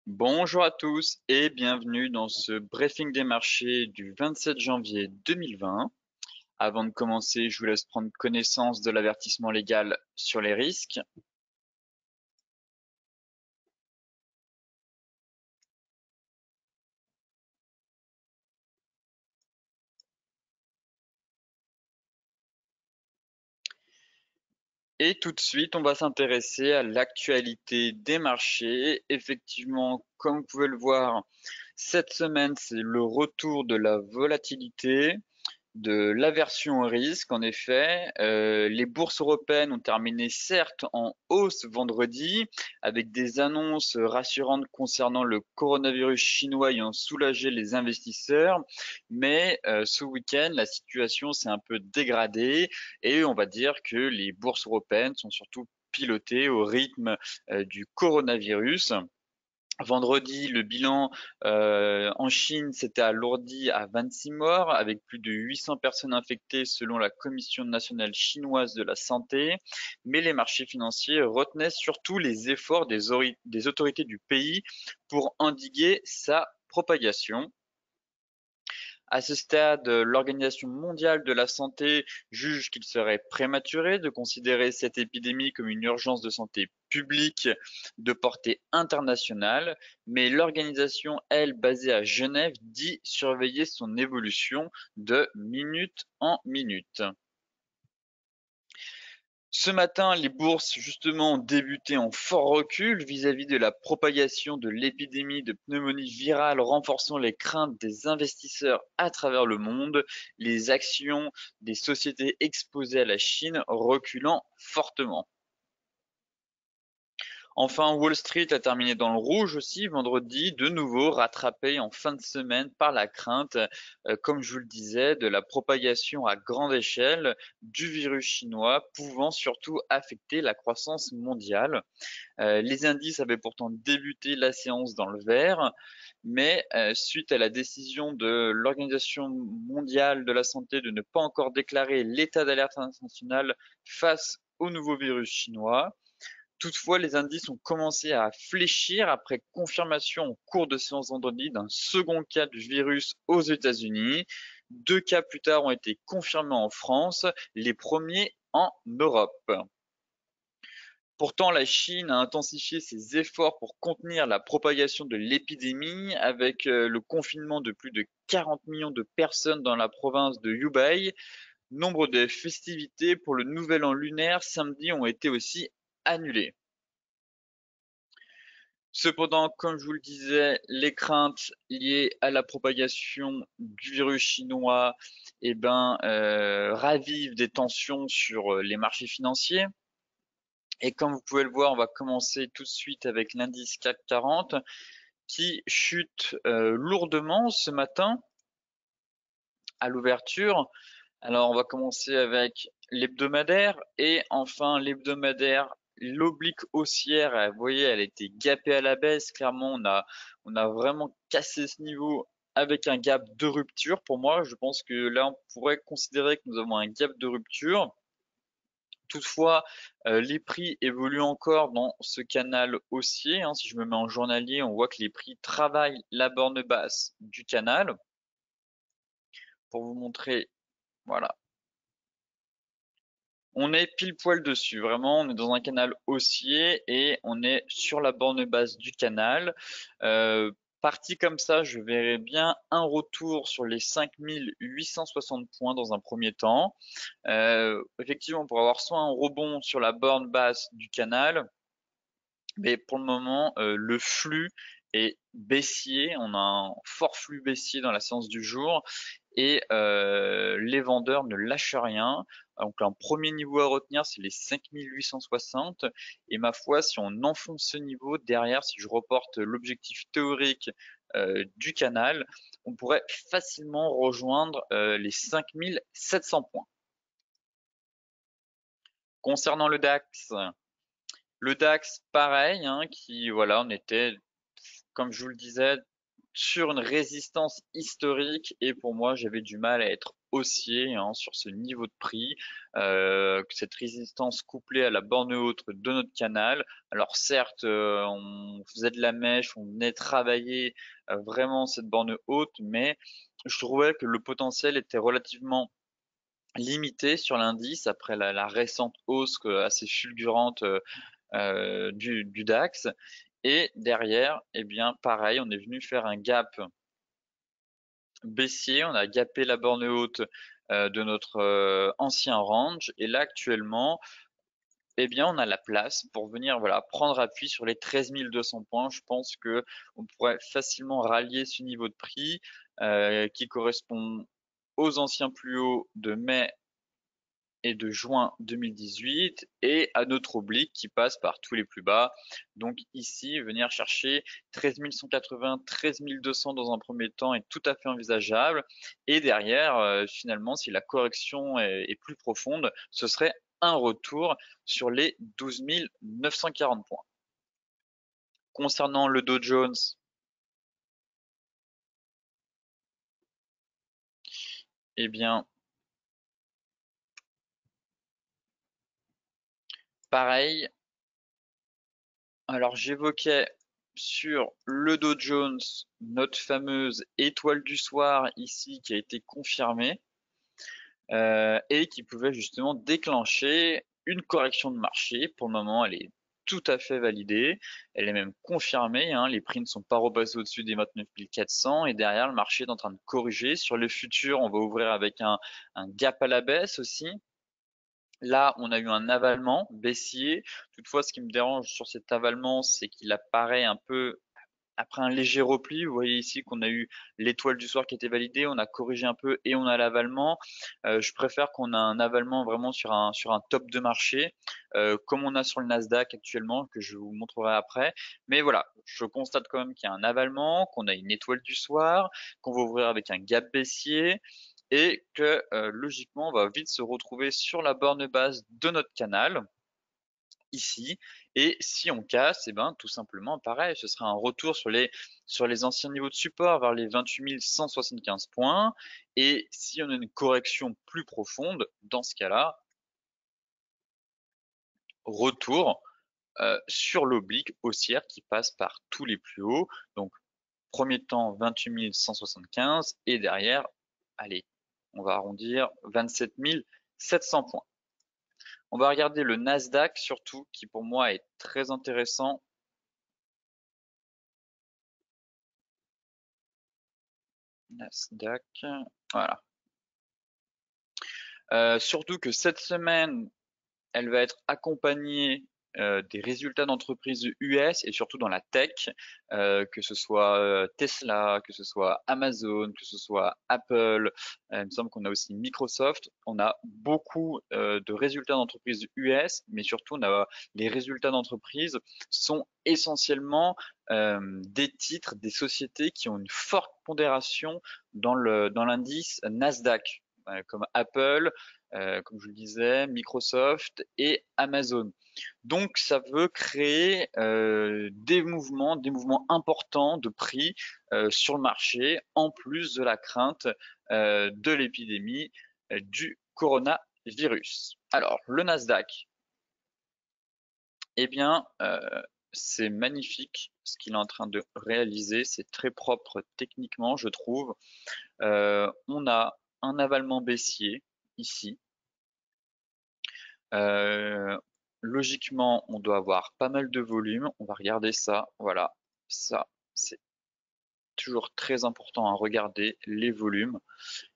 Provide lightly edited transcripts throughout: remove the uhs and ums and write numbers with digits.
Bonjour à tous et bienvenue dans ce briefing des marchés du 27 janvier 2020. Avant de commencer, je vous laisse prendre connaissance de l'avertissement légal sur les risques. Et tout de suite, on va s'intéresser à l'actualité des marchés. Effectivement, comme vous pouvez le voir, cette semaine, c'est le retour de la volatilité, de l'aversion au risque. En effet, les bourses européennes ont terminé certes en hausse vendredi, avec des annonces rassurantes concernant le coronavirus chinois ayant soulagé les investisseurs, mais ce week-end, la situation s'est un peu dégradée et on va dire que les bourses européennes sont surtout pilotées au rythme du coronavirus. Vendredi, le bilan en Chine s'était alourdi à 26 morts, avec plus de 800 personnes infectées selon la Commission nationale chinoise de la santé. Mais les marchés financiers retenaient surtout les efforts des autorités du pays pour endiguer sa propagation. À ce stade, l'Organisation mondiale de la santé juge qu'il serait prématuré de considérer cette épidémie comme une urgence de santé publique de portée internationale, mais l'organisation, elle, basée à Genève, dit surveiller son évolution de minute en minute. Ce matin, les bourses justement ont débuté en fort recul vis-à-vis de la propagation de l'épidémie de pneumonie virale, renforçant les craintes des investisseurs à travers le monde, les actions des sociétés exposées à la Chine reculant fortement. Enfin, Wall Street a terminé dans le rouge aussi vendredi, de nouveau rattrapé en fin de semaine par la crainte, comme je vous le disais, de la propagation à grande échelle du virus chinois, pouvant surtout affecter la croissance mondiale. Les indices avaient pourtant débuté la séance dans le vert, mais suite à la décision de l'Organisation mondiale de la santé de ne pas encore déclarer l'état d'alerte international face au nouveau virus chinois, toutefois, les indices ont commencé à fléchir après confirmation en cours de séance vendredi d'un second cas du virus aux États-Unis. 2 cas plus tard ont été confirmés en France, les premiers en Europe. Pourtant, la Chine a intensifié ses efforts pour contenir la propagation de l'épidémie avec le confinement de plus de 40 millions de personnes dans la province de Hubei. Nombre de festivités pour le nouvel an lunaire samedi ont été aussi annulées. Cependant, comme je vous le disais, les craintes liées à la propagation du virus chinois, ravivent des tensions sur les marchés financiers. Et comme vous pouvez le voir, on va commencer tout de suite avec l'indice CAC 40 qui chute lourdement ce matin à l'ouverture. Alors, on va commencer avec l'hebdomadaire et enfin l'hebdomadaire, l'oblique haussière, vous voyez, elle était gapée à la baisse. Clairement, on a vraiment cassé ce niveau avec un gap de rupture. Pour moi, je pense que là, on pourrait considérer que nous avons un gap de rupture. Toutefois, les prix évoluent encore dans ce canal haussier, hein. Si je me mets en journalier, on voit que les prix travaillent la borne basse du canal. Pour vous montrer, voilà. On est pile poil dessus, vraiment, on est dans un canal haussier et on est sur la borne basse du canal. Parti comme ça, je verrais bien un retour sur les 5860 points dans un premier temps. Effectivement, pour avoir soit un rebond sur la borne basse du canal, mais pour le moment, le flux est baissier. On a un fort flux baissier dans la séance du jour et les vendeurs ne lâchent rien. Donc un premier niveau à retenir, c'est les 5860. Et ma foi, si on enfonce ce niveau, derrière, si je reporte l'objectif théorique du canal, on pourrait facilement rejoindre les 5700 points. Concernant le DAX, pareil, hein, qui, voilà, on était, comme je vous le disais, sur une résistance historique et pour moi, j'avais du mal à être haussier hein, sur ce niveau de prix. Cette résistance couplée à la borne haute de notre canal. Alors certes, on faisait de la mèche, on venait travailler vraiment cette borne haute, mais je trouvais que le potentiel était relativement limité sur l'indice après la récente hausse assez fulgurante du DAX. Et derrière, eh bien, pareil, on est venu faire un gap baissier, on a gapé la borne haute de notre ancien range. Et là, actuellement, eh bien, on a la place pour venir voilà, prendre appui sur les 13 200 points. Je pense que on pourrait facilement rallier ce niveau de prix qui correspond aux anciens plus hauts de mai et de juin 2018 et à notre oblique qui passe par tous les plus bas. Donc ici, venir chercher 13 180, 13 200 dans un premier temps est tout à fait envisageable. Et derrière, finalement, si la correction est plus profonde, ce serait un retour sur les 12 940 points. Concernant le Dow Jones, eh bien, pareil. Alors j'évoquais sur le Dow Jones notre fameuse étoile du soir ici qui a été confirmée et qui pouvait justement déclencher une correction de marché. Pour le moment, elle est tout à fait validée. Elle est même confirmée. Hein. Les prix ne sont pas repassés au-dessus des 29 400 et derrière, le marché est en train de corriger. Sur le futur, on va ouvrir avec un gap à la baisse aussi. Là, on a eu un avalement baissier. Toutefois, ce qui me dérange sur cet avalement, c'est qu'il apparaît un peu après un léger repli. Vous voyez ici qu'on a eu l'étoile du soir qui était validée, on a corrigé un peu et on a l'avalement. Je préfère qu'on a un avalement vraiment sur un top de marché, comme on a sur le Nasdaq actuellement, que je vous montrerai après. Mais voilà, je constate quand même qu'il y a un avalement, qu'on a une étoile du soir, qu'on va ouvrir avec un gap baissier et que logiquement on va vite se retrouver sur la borne basse de notre canal ici et si on casse, et ben tout simplement pareil, ce sera un retour sur les anciens niveaux de support vers les 28 175 points et si on a une correction plus profonde, dans ce cas-là, retour sur l'oblique haussière qui passe par tous les plus hauts. Donc premier temps 28 175 et derrière, allez, on va arrondir 27 700 points. On va regarder le Nasdaq surtout, qui pour moi est très intéressant. Nasdaq, voilà. Surtout que cette semaine, elle va être accompagnée des résultats d'entreprises US et surtout dans la tech, que ce soit Tesla, que ce soit Amazon, que ce soit Apple, il me semble qu'on a aussi Microsoft. On a beaucoup de résultats d'entreprises US, mais surtout on a, les résultats d'entreprises sont essentiellement des titres, des sociétés qui ont une forte pondération dans l'indice Nasdaq, comme Apple, comme je le disais, Microsoft et Amazon. Donc, ça veut créer des mouvements importants de prix sur le marché, en plus de la crainte de l'épidémie du coronavirus. Alors, le Nasdaq, eh bien, c'est magnifique ce qu'il est en train de réaliser. C'est très propre techniquement, je trouve. On a un avalement baissier ici. Logiquement, on doit avoir pas mal de volume. On va regarder ça. Voilà, ça, c'est toujours très important à regarder les volumes.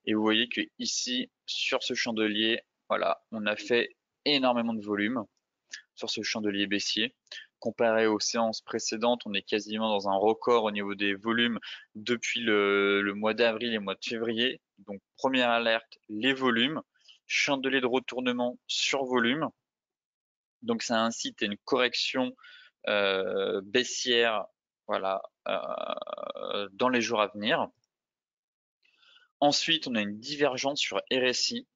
Et vous voyez que ici, sur ce chandelier, voilà, on a fait énormément de volume sur ce chandelier baissier. Comparé aux séances précédentes, on est quasiment dans un record au niveau des volumes depuis le mois d'avril et le mois de février. Donc, première alerte, les volumes. Chandelier de retournement sur volume. Donc ça incite à une correction baissière voilà, dans les jours à venir. Ensuite, on a une divergence sur RSI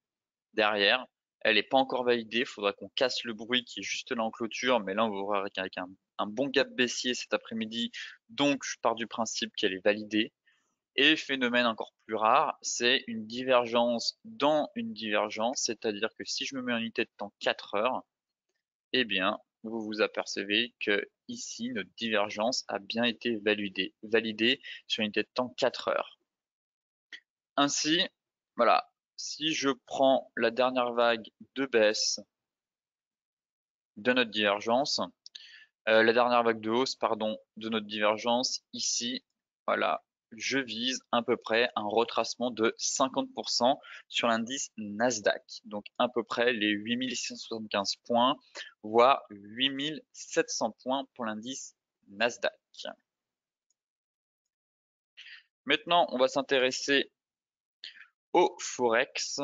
derrière. Elle n'est pas encore validée. Il faudra qu'on casse le bruit qui est juste là en clôture. Mais là, on va voir avec un bon gap baissier cet après-midi. Donc, je pars du principe qu'elle est validée. Et phénomène encore plus rare, c'est une divergence dans une divergence, c'est-à-dire que si je me mets en unité de temps 4 heures, eh bien, vous vous apercevez que ici, notre divergence a bien été validée sur une unité de temps 4 heures. Ainsi, voilà, si je prends la dernière vague de baisse de notre divergence, la dernière vague de hausse, pardon, de notre divergence, ici, voilà, je vise à peu près un retracement de 50% sur l'indice Nasdaq. Donc à peu près les 8675 points, voire 8700 points pour l'indice Nasdaq. Maintenant, on va s'intéresser au Forex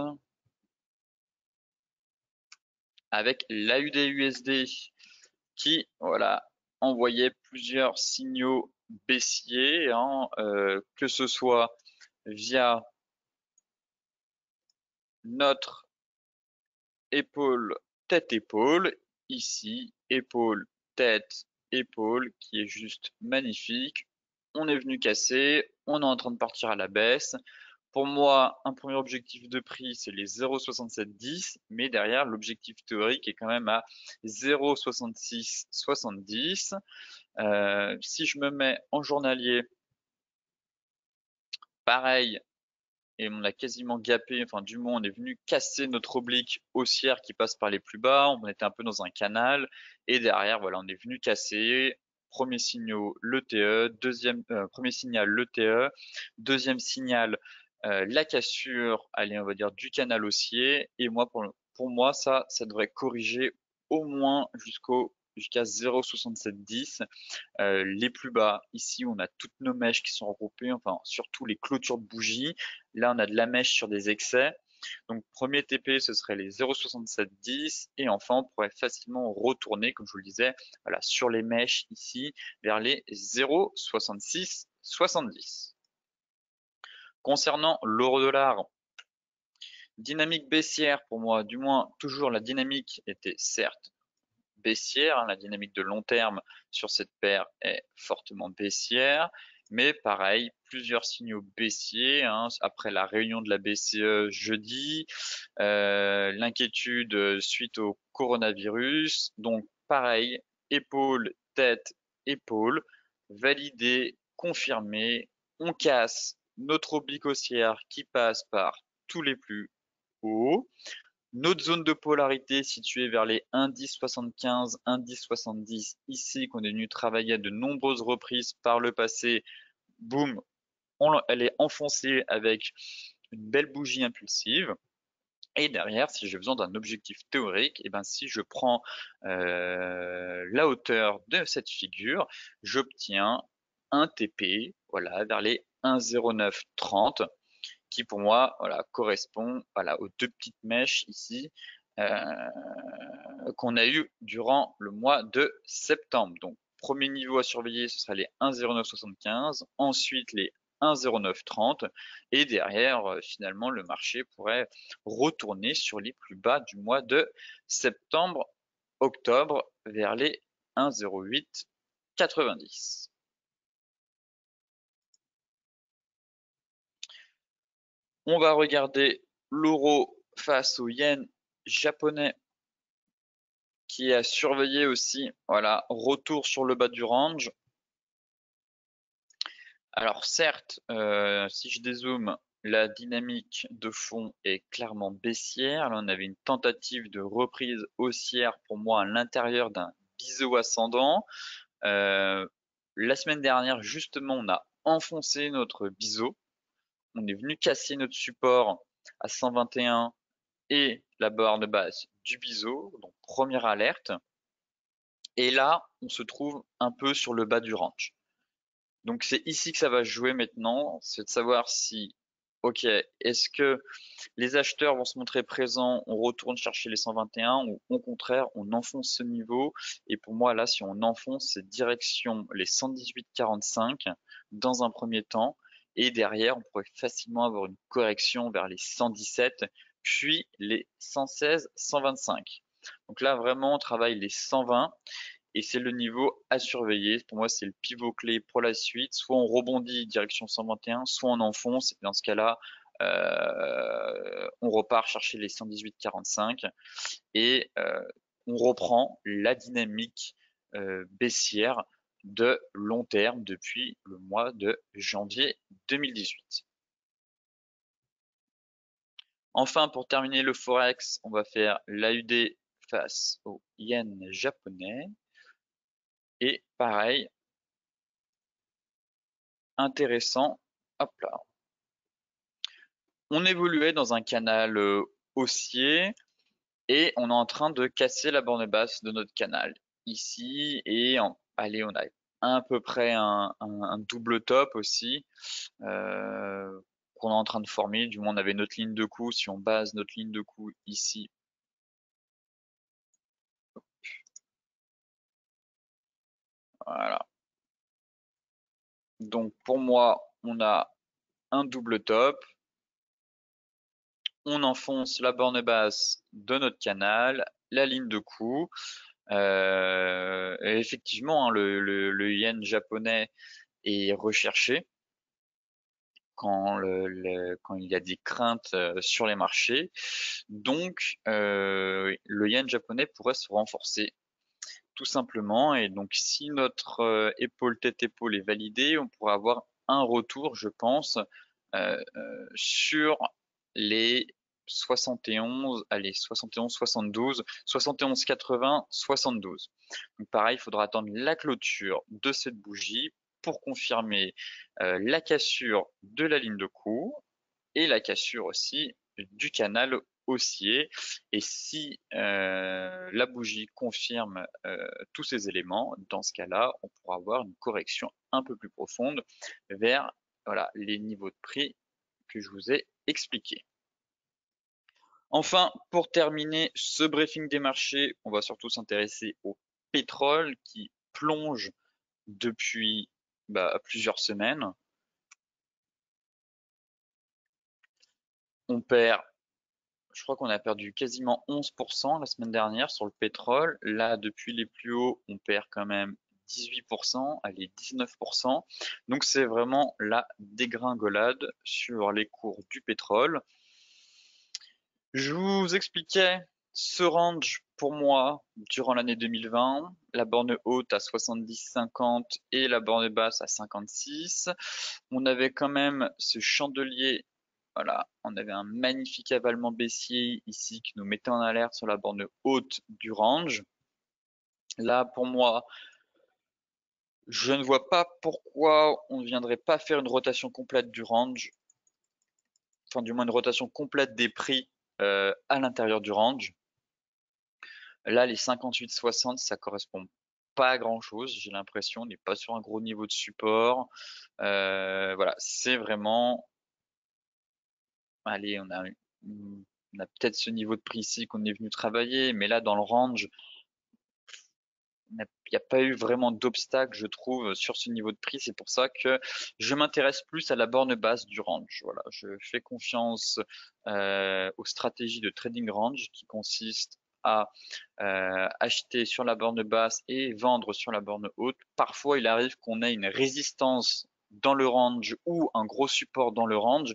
avec l'AUD-USD qui, voilà, envoyait plusieurs signaux baissiers, hein, que ce soit via notre épaule, tête-épaule, ici, épaule, tête, épaule, qui est juste magnifique. On est venu casser, on est en train de partir à la baisse. Pour moi, un premier objectif de prix, c'est les 0,6710, mais derrière, l'objectif théorique est quand même à 0,6670. Si je me mets en journalier, pareil, et on a quasiment gapé, enfin du moins on est venu casser notre oblique haussière qui passe par les plus bas, on était un peu dans un canal, et derrière, voilà, on est venu casser. Premier signal le TE, premier signal le TE, deuxième signal la cassure, allez, on va dire du canal haussier, et moi pour moi ça devrait corriger au moins jusqu'à 0,6710. Les plus bas, ici, on a toutes nos mèches qui sont regroupées, enfin, surtout les clôtures de bougies. Là, on a de la mèche sur des excès. Donc, premier TP, ce serait les 0,6710. Et enfin, on pourrait facilement retourner, comme je vous le disais, voilà, sur les mèches ici, vers les 0,6670. Concernant l'euro-dollar, dynamique baissière pour moi, du moins, toujours la dynamique était certes baissière, hein, la dynamique de long terme sur cette paire est fortement baissière, mais pareil, plusieurs signaux baissiers, hein, après la réunion de la BCE jeudi, l'inquiétude suite au coronavirus, donc pareil, épaule, tête, épaule, validé, confirmé, on casse notre oblique haussière qui passe par tous les plus hauts. Notre zone de polarité située vers les 1,1075, 1,1070, ici qu'on est venu travailler à de nombreuses reprises par le passé, boum, elle est enfoncée avec une belle bougie impulsive. Et derrière, si j'ai besoin d'un objectif théorique, et ben si je prends la hauteur de cette figure, j'obtiens un TP, voilà, vers les 1,0930 qui pour moi voilà, correspond voilà, aux deux petites mèches ici qu'on a eu durant le mois de septembre. Donc premier niveau à surveiller, ce sera les 1,0975, ensuite les 1,0930 et derrière finalement le marché pourrait retourner sur les plus bas du mois de septembre, octobre vers les 1,0890. On va regarder l'euro face au yen japonais qui a surveillé aussi, voilà, retour sur le bas du range. Alors certes, si je dézoome, la dynamique de fond est clairement baissière. Là, on avait une tentative de reprise haussière pour moi à l'intérieur d'un biseau ascendant. La semaine dernière, justement, on a enfoncé notre biseau. On est venu casser notre support à 121 et la barre de base du biseau, donc première alerte. Et là, on se trouve un peu sur le bas du range. Donc c'est ici que ça va jouer maintenant, c'est de savoir si, ok, est-ce que les acheteurs vont se montrer présents, on retourne chercher les 121 ou au contraire, on enfonce ce niveau. Et pour moi, là, si on enfonce, c'est direction les 118,45 dans un premier temps. Et derrière, on pourrait facilement avoir une correction vers les 117, puis les 116, 125. Donc là, vraiment, on travaille les 120. et c'est le niveau à surveiller. Pour moi, c'est le pivot clé pour la suite. Soit on rebondit direction 121, soit on enfonce. Et dans ce cas-là, on repart chercher les 118,45 et on reprend la dynamique baissière de long terme depuis le mois de janvier 2018. Enfin, pour terminer le Forex, on va faire l'AUD face au yen japonais. Et pareil, intéressant, hop là. On évoluait dans un canal haussier et on est en train de casser la borne basse de notre canal ici allez, on a à peu près un double top aussi qu'on est en train de former. Du moins, on avait notre ligne de coup. Si on base notre ligne de coup ici, voilà. Donc pour moi, on a un double top. On enfonce la borne basse de notre canal, la ligne de coup. Et effectivement, hein, le yen japonais est recherché quand il y a des craintes sur les marchés. Donc, le yen japonais pourrait se renforcer tout simplement. Et donc, si notre épaule tête épaule est validée, on pourra avoir un retour, je pense, sur les 71, allez, 71, 72, 71, 80, 72. Donc pareil, il faudra attendre la clôture de cette bougie pour confirmer la cassure de la ligne de coup et la cassure aussi du canal haussier. Et si la bougie confirme tous ces éléments, dans ce cas-là, on pourra avoir une correction un peu plus profonde vers voilà, les niveaux de prix que je vous ai expliqués. Enfin, pour terminer ce briefing des marchés, on va surtout s'intéresser au pétrole qui plonge depuis plusieurs semaines. On perd, je crois qu'on a perdu quasiment 11% la semaine dernière sur le pétrole. Là, depuis les plus hauts, on perd quand même 18%, allez 19%. Donc c'est vraiment la dégringolade sur les cours du pétrole. Je vous expliquais ce range pour moi durant l'année 2020, la borne haute à 70,50 et la borne basse à 56. On avait quand même ce chandelier, voilà, on avait un magnifique avalement baissier ici qui nous mettait en alerte sur la borne haute du range. Là, pour moi, je ne vois pas pourquoi on ne viendrait pas faire une rotation complète du range, enfin du moins une rotation complète des prix à l'intérieur du range. Là, les 58-60, ça correspond pas à grand chose. J'ai l'impression, on n'est pas sur un gros niveau de support. Voilà, c'est vraiment, allez, on a peut-être ce niveau de prix ici qu'on est venu travailler, mais là, dans le range, il n'y a pas eu vraiment d'obstacle, je trouve, sur ce niveau de prix. C'est pour ça que je m'intéresse plus à la borne basse du range. Voilà, je fais confiance aux stratégies de trading range qui consistent à acheter sur la borne basse et vendre sur la borne haute. Parfois, il arrive qu'on ait une résistance dans le range ou un gros support dans le range,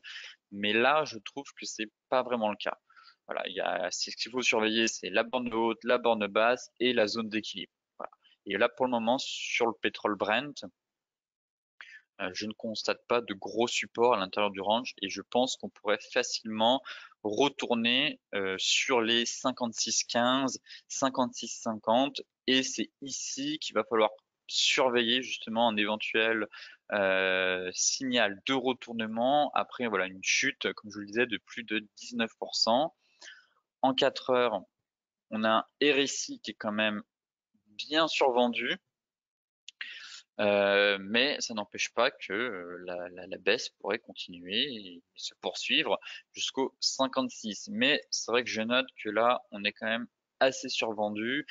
mais là, je trouve que c'est pas vraiment le cas. Voilà, ce qu'il faut surveiller, c'est la borne haute, la borne basse et la zone d'équilibre. Voilà. Et là, pour le moment, sur le pétrole Brent, je ne constate pas de gros support à l'intérieur du range et je pense qu'on pourrait facilement retourner sur les 56,15, 56,50 et c'est ici qu'il va falloir surveiller justement un éventuel signal de retournement après voilà une chute comme je vous le disais de plus de 19%. En 4 heures, on a un RSI qui est quand même bien survendu. Mais ça n'empêche pas que la baisse pourrait continuer et se poursuivre jusqu'au 56. Mais c'est vrai que je note que là, on est quand même assez survendu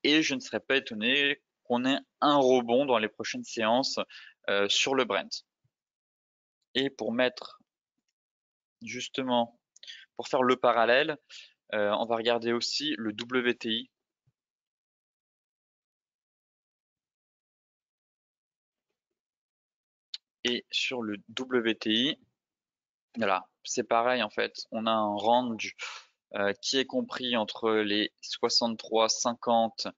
et je ne serais pas étonné qu'on ait un rebond dans les prochaines séances sur le Brent. Et pour mettre justement, pour faire le parallèle, on va regarder aussi le WTI. Et sur le WTI, voilà, c'est pareil en fait. On a un range qui est compris entre les 63,50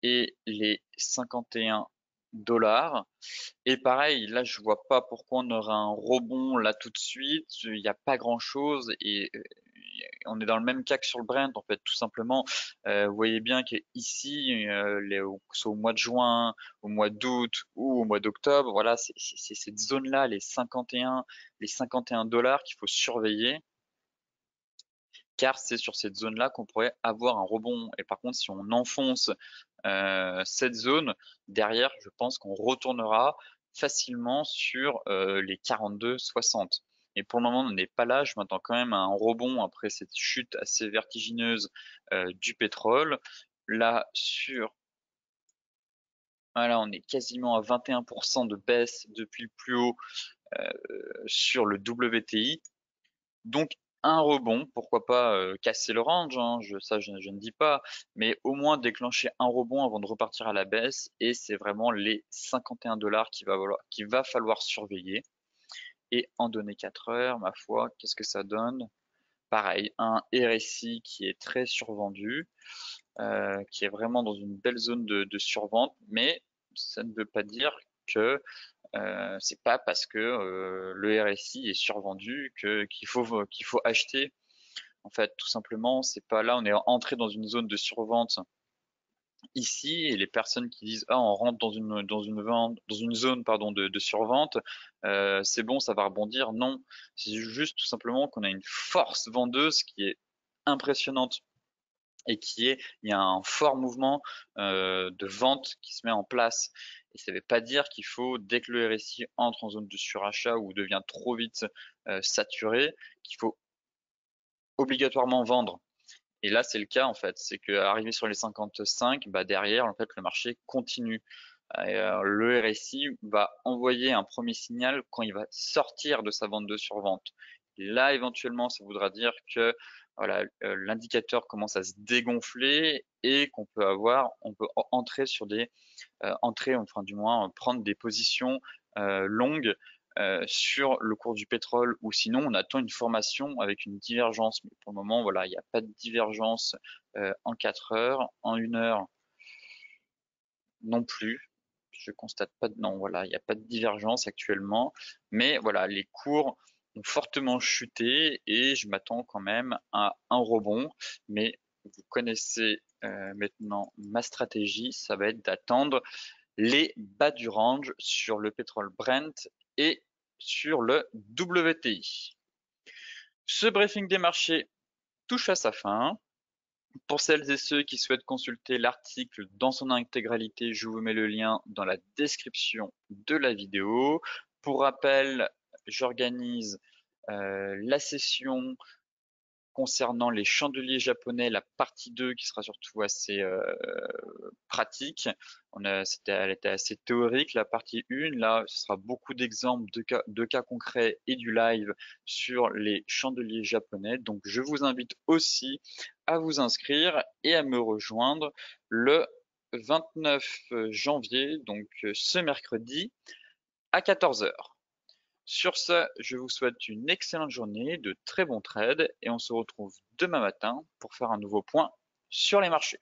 et les 51 $. Et pareil, là, je vois pas pourquoi on aurait un rebond là tout de suite. Il n'y a pas grand-chose et on est dans le même cas que sur le Brent en fait, tout simplement. Vous voyez bien qu'ici, que ce soit au mois de juin, au mois d'août ou au mois d'octobre, voilà, c'est cette zone-là, les 51 $ qu'il faut surveiller car c'est sur cette zone-là qu'on pourrait avoir un rebond. Et par contre, si on enfonce cette zone, derrière, je pense qu'on retournera facilement sur les 42,60. Et pour le moment, on n'est pas là. Je m'attends quand même à un rebond après cette chute assez vertigineuse du pétrole. Là, voilà, on est quasiment à 21% de baisse depuis le plus haut sur le WTI. Donc un rebond, pourquoi pas casser le range, hein, je ne dis pas, mais au moins déclencher un rebond avant de repartir à la baisse. Et c'est vraiment les 51 $ qu'il va falloir surveiller. Et en données 4 heures, ma foi, qu'est-ce que ça donne? Pareil, un RSI qui est très survendu, qui est vraiment dans une belle zone de survente, mais ça ne veut pas dire que c'est pas parce que le RSI est survendu qu'il faut acheter. En fait, tout simplement, c'est pas là. On est entré dans une zone de survente ici, et les personnes qui disent ah on rentre dans une zone pardon de survente, c'est bon, ça va rebondir. Non, c'est juste tout simplement qu'on a une force vendeuse qui est impressionnante et il y a un fort mouvement de vente qui se met en place. Et ça ne veut pas dire qu'il faut, dès que le RSI entre en zone de surachat ou devient trop vite saturé, qu'il faut obligatoirement vendre. Et là, c'est le cas en fait. C'est qu'arrivé sur les 55, bah derrière, en fait, le marché continue. Le RSI va envoyer un premier signal quand il va sortir de sa vente de survente. Là, éventuellement, ça voudra dire que voilà, l'indicateur commence à se dégonfler et on peut entrer sur enfin du moins prendre des positions longues sur le cours du pétrole, ou sinon on attend une formation avec une divergence. Mais pour le moment, voilà, il n'y a pas de divergence en 4 heures, en 1 heure non plus. Je constate pas non, voilà, il n'y a pas de divergence actuellement. Mais voilà, les cours ont fortement chuté et je m'attends quand même à un rebond. Mais vous connaissez maintenant ma stratégie, ça va être d'attendre les bas du range sur le pétrole Brent et sur le WTI. Ce briefing des marchés touche à sa fin. Pour celles et ceux qui souhaitent consulter l'article dans son intégralité, je vous mets le lien dans la description de la vidéo. Pour rappel, j'organise la session concernant les chandeliers japonais, la partie 2 qui sera surtout assez pratique. Elle était assez théorique, la partie 1. Là, ce sera beaucoup d'exemples de cas concrets et du live sur les chandeliers japonais. Donc, je vous invite aussi à vous inscrire et à me rejoindre le 29 janvier, donc ce mercredi à 14 heures. Sur ce, je vous souhaite une excellente journée, de très bons trades et on se retrouve demain matin pour faire un nouveau point sur les marchés.